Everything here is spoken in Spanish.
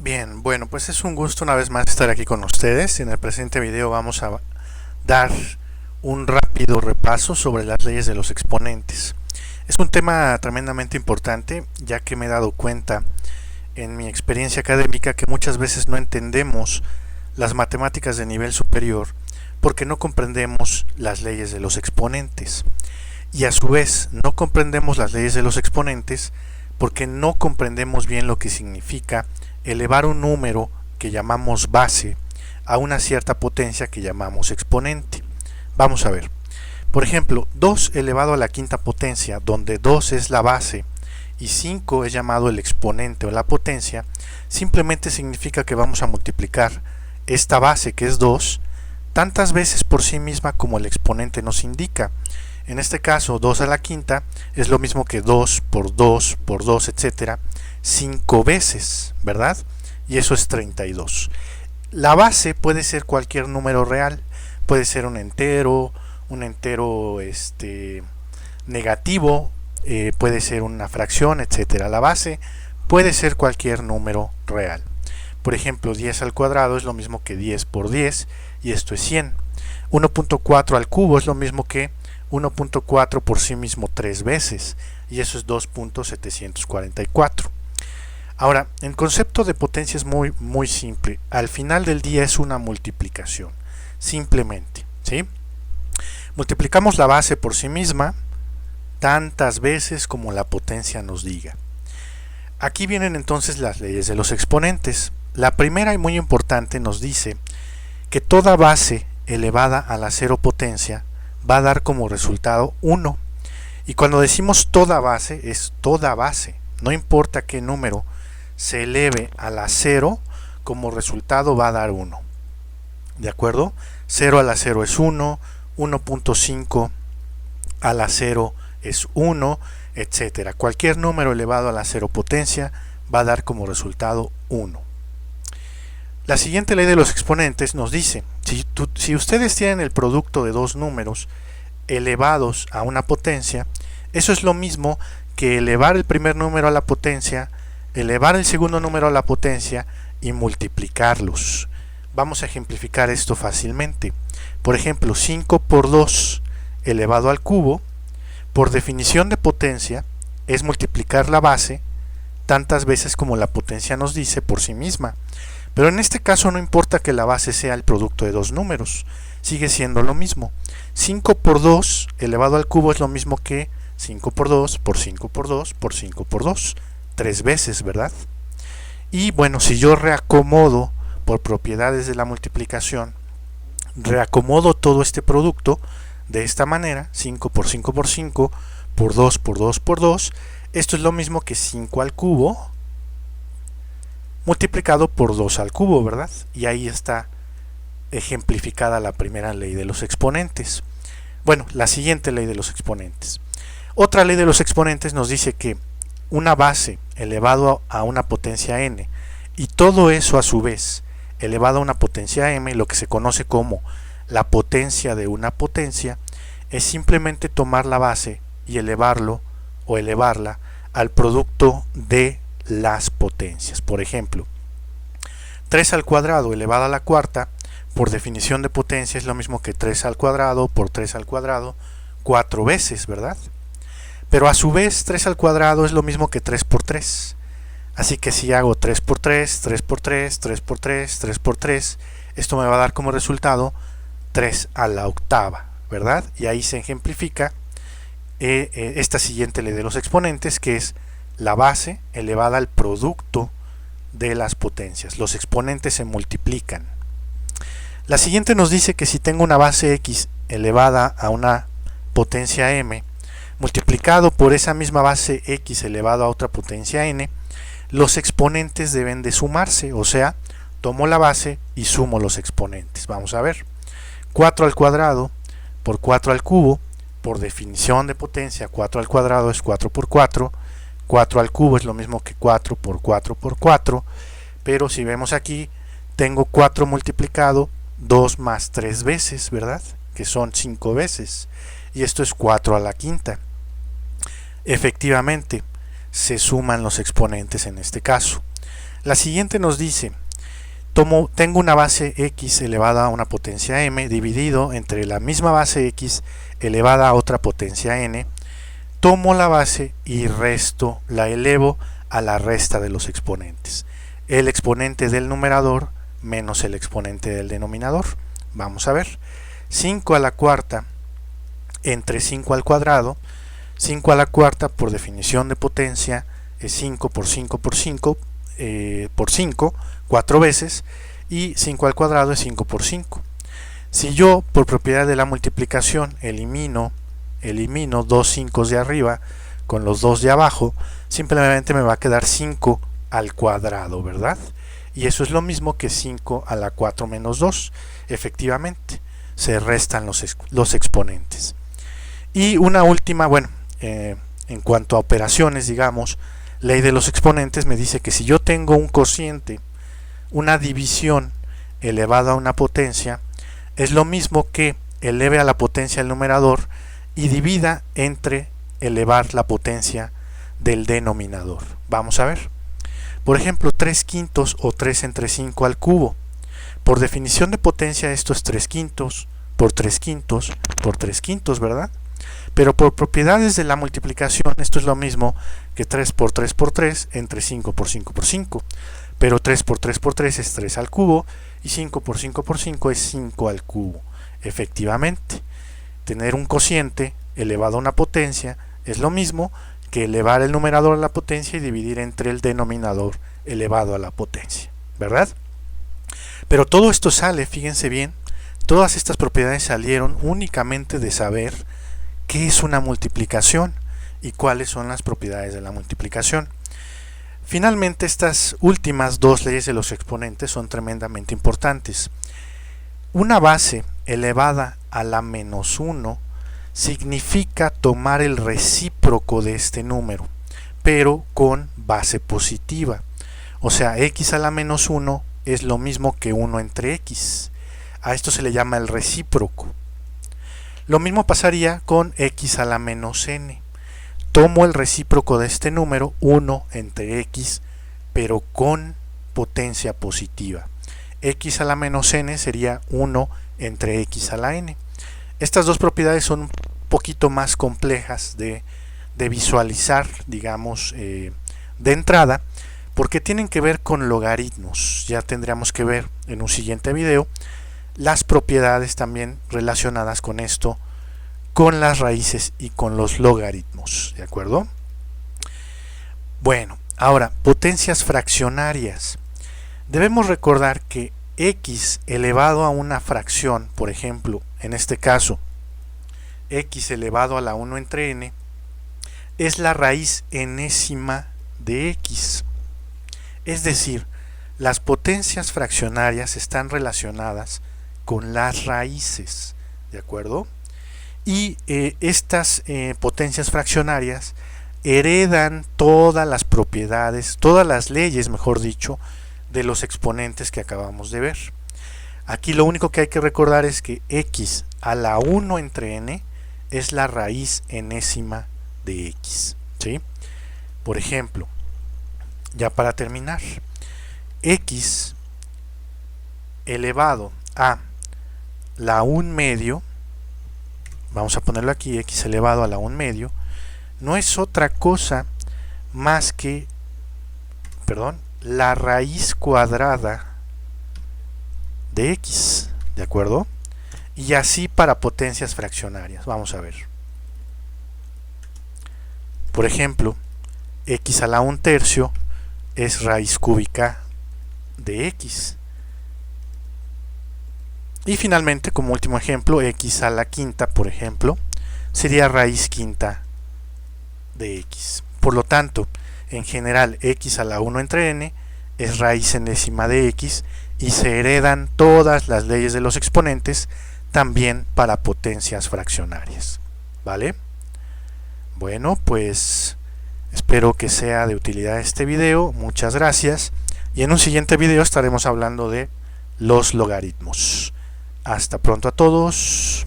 Bien, bueno, pues es un gusto una vez más estar aquí con ustedes. En el presente video vamos a dar un rápido repaso sobre las leyes de los exponentes. Es un tema tremendamente importante, ya que me he dado cuenta en mi experiencia académica que muchas veces no entendemos las matemáticas de nivel superior porque no comprendemos las leyes de los exponentes. Y a su vez no comprendemos las leyes de los exponentes porque no comprendemos bien lo que significa elevar un número que llamamos base a una cierta potencia que llamamos exponente. Vamos a ver. Por ejemplo, 2 elevado a la quinta potencia, donde 2 es la base y 5 es llamado el exponente o la potencia, simplemente significa que vamos a multiplicar esta base, que es 2, tantas veces por sí misma como el exponente nos indica. En este caso, 2 a la quinta es lo mismo que 2 por 2 por 2, etcétera, 5 veces, ¿verdad? Y eso es 32. La base puede ser cualquier número real, puede ser un entero negativo, puede ser una fracción, etcétera. La base puede ser cualquier número real. Por ejemplo, 10 al cuadrado es lo mismo que 10 por 10 y esto es 100. 1.4 al cubo es lo mismo que 1.4 por sí mismo 3 veces y eso es 2.744. Ahora, el concepto de potencia es muy simple. Al final del día es una multiplicación, simplemente, ¿sí? Multiplicamos la base por sí misma tantas veces como la potencia nos diga. Aquí vienen entonces las leyes de los exponentes. La primera y muy importante nos dice que toda base elevada a la cero potencia va a dar como resultado 1. Y cuando decimos toda base, es toda base. No importa qué número se eleve a la 0, como resultado va a dar 1. ¿De acuerdo? 0 a la 0 es 1, 1.5 a la 0 es 1, etcétera. Cualquier número elevado a la cero potencia va a dar como resultado 1. La siguiente ley de los exponentes nos dice, si ustedes tienen el producto de dos números elevados a una potencia, eso es lo mismo que elevar el primer número a la potencia, elevar el segundo número a la potencia y multiplicarlos. Vamos a ejemplificar esto fácilmente. Por ejemplo, 5 por 2 elevado al cubo, por definición de potencia, es multiplicar la base tantas veces como la potencia nos dice por sí misma. Pero en este caso no importa que la base sea el producto de dos números, sigue siendo lo mismo. 5 por 2 elevado al cubo es lo mismo que 5 por 2 por 5 por 2 por 5 por 2, 3 veces, ¿verdad? Y bueno, si yo reacomodo por propiedades de la multiplicación, reacomodo todo este producto de esta manera, 5 por 5 por 5 por 2 por 2 por 2, esto es lo mismo que 5 al cubo multiplicado por 2 al cubo, ¿verdad? Y ahí está ejemplificada la primera ley de los exponentes. Bueno, la siguiente ley de los exponentes. Otra ley de los exponentes nos dice que una base elevado a una potencia n y todo eso a su vez elevado a una potencia m, lo que se conoce como la potencia de una potencia, es simplemente tomar la base y elevarlo o elevarla al producto de las potencias. Por ejemplo, 3 al cuadrado elevado a la cuarta, por definición de potencia es lo mismo que 3 al cuadrado por 3 al cuadrado 4 veces, ¿verdad? Pero a su vez 3 al cuadrado es lo mismo que 3 por 3. Así que si hago 3 por 3, 3 por 3, 3 por 3, 3 por 3, esto me va a dar como resultado 3 a la octava, ¿verdad? Y ahí se ejemplifica esta siguiente ley de los exponentes, que es la base elevada al producto de las potencias. Los exponentes se multiplican. La siguiente nos dice que si tengo una base x elevada a una potencia m, multiplicado por esa misma base x elevado a otra potencia n, los exponentes deben de sumarse, o sea, tomo la base y sumo los exponentes. Vamos a ver. 4 al cuadrado por 4 al cubo, por definición de potencia, 4 al cuadrado es 4 por 4, 4 al cubo es lo mismo que 4 por 4 por 4, pero si vemos aquí, tengo 4 multiplicado 2 más 3 veces, ¿verdad? Que son 5 veces, y esto es 4 a la quinta. Efectivamente, se suman los exponentes en este caso. La siguiente nos dice, tengo una base x elevada a una potencia m dividido entre la misma base x elevada a otra potencia n. Tomo la base y la elevo a la resta de los exponentes. El exponente del numerador menos el exponente del denominador. Vamos a ver. 5 a la cuarta entre 5 al cuadrado. 5 a la cuarta, por definición de potencia, es 5 por 5 por 5 por 5, 4 veces, y 5 al cuadrado es 5 por 5. Si yo, por propiedad de la multiplicación, elimino 2 5 de arriba con los 2 de abajo, simplemente me va a quedar 5 al cuadrado, ¿verdad? Y eso es lo mismo que 5 a la 4 menos 2. Efectivamente, se restan los exponentes. Y una última, bueno, en cuanto a operaciones, digamos, ley de los exponentes me dice que si yo tengo un cociente, una división elevada a una potencia, es lo mismo que eleve a la potencia el numerador y divida entre elevar la potencia del denominador. Vamos a ver. Por ejemplo, 3 quintos o 3 entre 5 al cubo. Por definición de potencia esto es 3 quintos por 3 quintos por 3 quintos, ¿verdad? Pero por propiedades de la multiplicación esto es lo mismo que 3 por 3 por 3 entre 5 por 5 por 5. Pero 3 por 3 por 3 es 3 al cubo y 5 por 5 por 5 es 5 al cubo. Efectivamente, tener un cociente elevado a una potencia es lo mismo que elevar el numerador a la potencia y dividir entre el denominador elevado a la potencia, ¿verdad? Pero todo esto sale, fíjense bien, todas estas propiedades salieron únicamente de saber qué es una multiplicación y cuáles son las propiedades de la multiplicación. Finalmente, estas últimas dos leyes de los exponentes son tremendamente importantes. Una base elevada a la menos 1 significa tomar el recíproco de este número, pero con base positiva. O sea, x a la menos 1 es lo mismo que 1 entre x. A esto se le llama el recíproco. Lo mismo pasaría con x a la menos n. Tomo el recíproco de este número, 1 entre x, pero con potencia positiva. X a la menos n sería 1 entre x a la n. Estas dos propiedades son un poquito más complejas de visualizar, digamos, de entrada, porque tienen que ver con logaritmos. Ya tendríamos que ver en un siguiente video las propiedades también relacionadas con esto, con las raíces y con los logaritmos, ¿de acuerdo? Bueno, ahora, potencias fraccionarias. Debemos recordar que x elevado a una fracción, por ejemplo, en este caso, x elevado a la 1 entre n, es la raíz enésima de x. Es decir, las potencias fraccionarias están relacionadas con las raíces, ¿de acuerdo? Y estas potencias fraccionarias heredan todas las propiedades, todas las leyes, mejor dicho, de los exponentes que acabamos de ver. Aquí lo único que hay que recordar es que x a la 1 entre n es la raíz enésima de x, ¿sí? Por ejemplo, ya para terminar, x elevado a la 1 medio, vamos a ponerlo aquí, x elevado a la 1 medio, no es otra cosa más que, la raíz cuadrada de x, ¿de acuerdo? Y así para potencias fraccionarias. Vamos a ver. Por ejemplo, x a la 1 tercio es raíz cúbica de x. Y finalmente, como último ejemplo, x a la quinta, por ejemplo, sería raíz quinta de x. Por lo tanto, en general, x a la 1 entre n es raíz enésima de x y se heredan todas las leyes de los exponentes también para potencias fraccionarias. ¿Vale? Bueno, pues espero que sea de utilidad este video. Muchas gracias. Y en un siguiente video estaremos hablando de los logaritmos. Hasta pronto a todos.